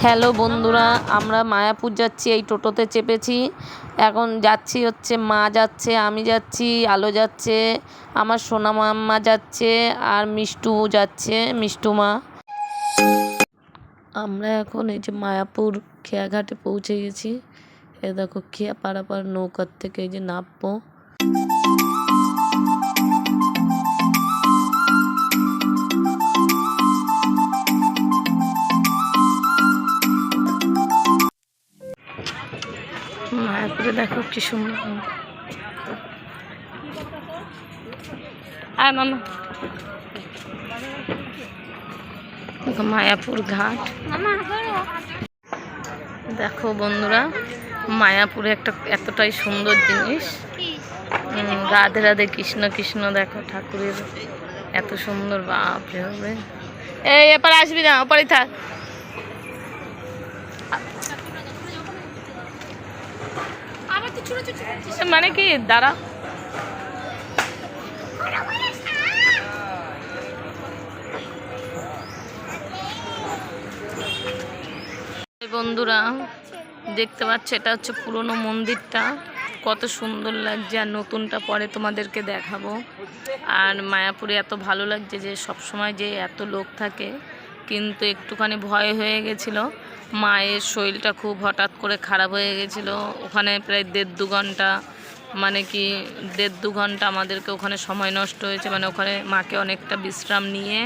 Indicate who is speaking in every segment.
Speaker 1: Hello বন্ধুরা, আমরা মায়াপুর যাচ্ছি। এই টোটোতে চেপেছি। এখন যাচ্ছি হচ্ছে মা যাচ্ছে, আমি যাচ্ছি, আলো যাচ্ছে, আমার সোনা মাম্মা যাচ্ছে আর মিষ্টু যাচ্ছে, মিষ্টু মা। আমরা এখন এই যে মায়াপুর খেয়াঘাটে পৌঁছে গেছি। এ দেখো খেয়া পারাপার নৌকার থেকে এই যে নামবো। মায়াপুরে দেখো কি সুন্দর। মামা মায়াপুর ঘাট দেখো বন্ধুরা, মায়াপুরে একটা এতটাই সুন্দর জিনিস। রাধে রাধে কৃষ্ণ কৃষ্ণ দেখো ঠাকুরের এত সুন্দর। বাপরে হবে, এই এবার আসবি না, ওপারে থাক। মানে কি দাঁড়া, বন্ধুরা দেখতে পাচ্ছ এটা হচ্ছে পুরনো মন্দিরটা, কত সুন্দর লাগছে। আর নতুনটা পরে তোমাদেরকে দেখাবো। আর মায়াপুরে এত ভালো লাগছে যে সব সময় যে এত লোক থাকে, কিন্তু একটুখানি ভয় হয়ে গেছিলো। মায়ের শরীরটা খুব হঠাৎ করে খারাপ হয়ে গেছিলো। ওখানে প্রায় 1.5-2 ঘন্টা, মানে কি 1.5-2 ঘন্টা আমাদেরকে ওখানে সময় নষ্ট হয়েছে। মানে ওখানে মাকে অনেকটা বিশ্রাম নিয়ে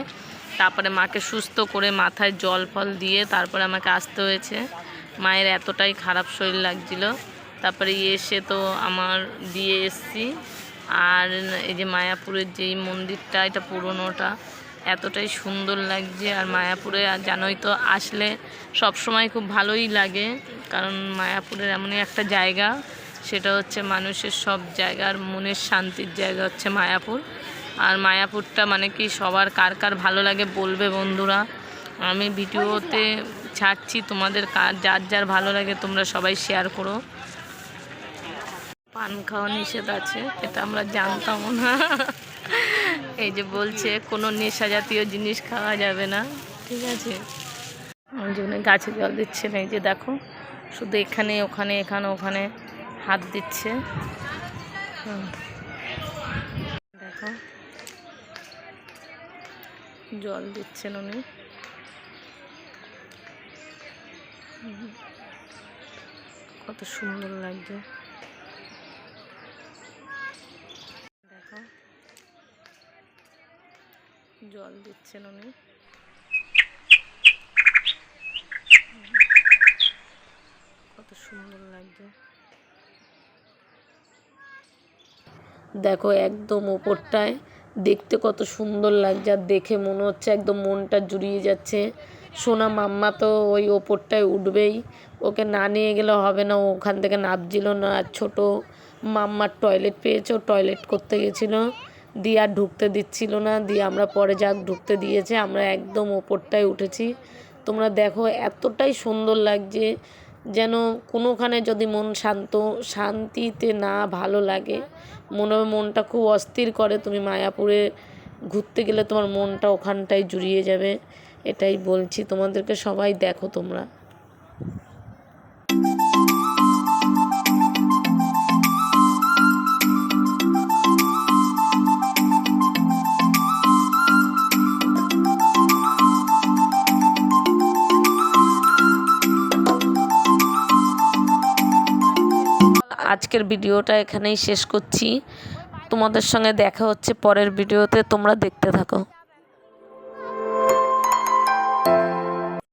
Speaker 1: তারপরে মাকে সুস্থ করে মাথায় জল ফল দিয়ে তারপরে আমাকে আসতে হয়েছে। মায়ের এতটাই খারাপ শরীর লাগছিল। তারপরে এসে তো আমার দিয়ে এসছি। আর এই যে মায়াপুরের যেই মন্দিরটা, এটা পুরনোটা এতটাই সুন্দর লাগছে। আর মায়াপুরে জানোই তো আসলে সব সময় খুব ভালোই লাগে, কারণ মায়াপুরের এমনই একটা জায়গা, সেটা হচ্ছে মানুষের সব জায়গার মনের শান্তির জায়গা হচ্ছে মায়াপুর। আর মায়াপুরটা মানে কি সবার কার কার ভালো লাগে বলবে বন্ধুরা। আমি ভিডিওতে ছাড়ছি, তোমাদের যার যার ভালো লাগে তোমরা সবাই শেয়ার করো। পান খাওয়া নিষেধ আছে, এটা আমরা জানতাম না। এই যে বলছে কোনো নেশা জাতীয় জিনিস খাওয়া যাবে না, ঠিক আছে। ওই জন্য গাছে জল দিচ্ছে না। এই যে দেখো, শুধু এখানে ওখানে এখানে ওখানে হাত দিচ্ছে। দেখো জল দিচ্ছেন উনি। কত সুন্দর লাগছে দেখো, জল দিচ্ছেন উনি। কত সুন্দর লাগছে দেখো, একদম ওপরটায় দেখতে কত সুন্দর লাগছে। আর দেখে মনে হচ্ছে একদম মনটা জুড়িয়ে যাচ্ছে। সোনা মাম্মা তো ওই ওপরটায় উঠবেই, ওকে না নিয়ে গেলে হবে না, ওখান থেকে নামছিল না। আর ছোটো মাম্মার টয়লেট পেয়েছে, ও টয়লেট করতে গেছিলো, দিয়ে আর ঢুকতে দিচ্ছিল না। দিয়ে আমরা পরে যাক ঢুকতে দিয়েছে। আমরা একদম ওপরটায় উঠেছি। তোমরা দেখো এতটাই সুন্দর লাগছে, যেন কোনোখানে যদি মন শান্তিতে না ভালো লাগে, মনটা খুব অস্থির করে। তুমি মায়াপুরে ঘুরতে গেলে তোমার মনটা ওখানটায় জুড়িয়ে যাবে, এটাই বলছি তোমাদেরকে। সবাই দেখো তোমরা। আজকের ভিডিওটা এখানেই শেষ করছি। তোমাদের সঙ্গে দেখা হচ্ছে পরের ভিডিওতে, তোমরা দেখতে থাকো।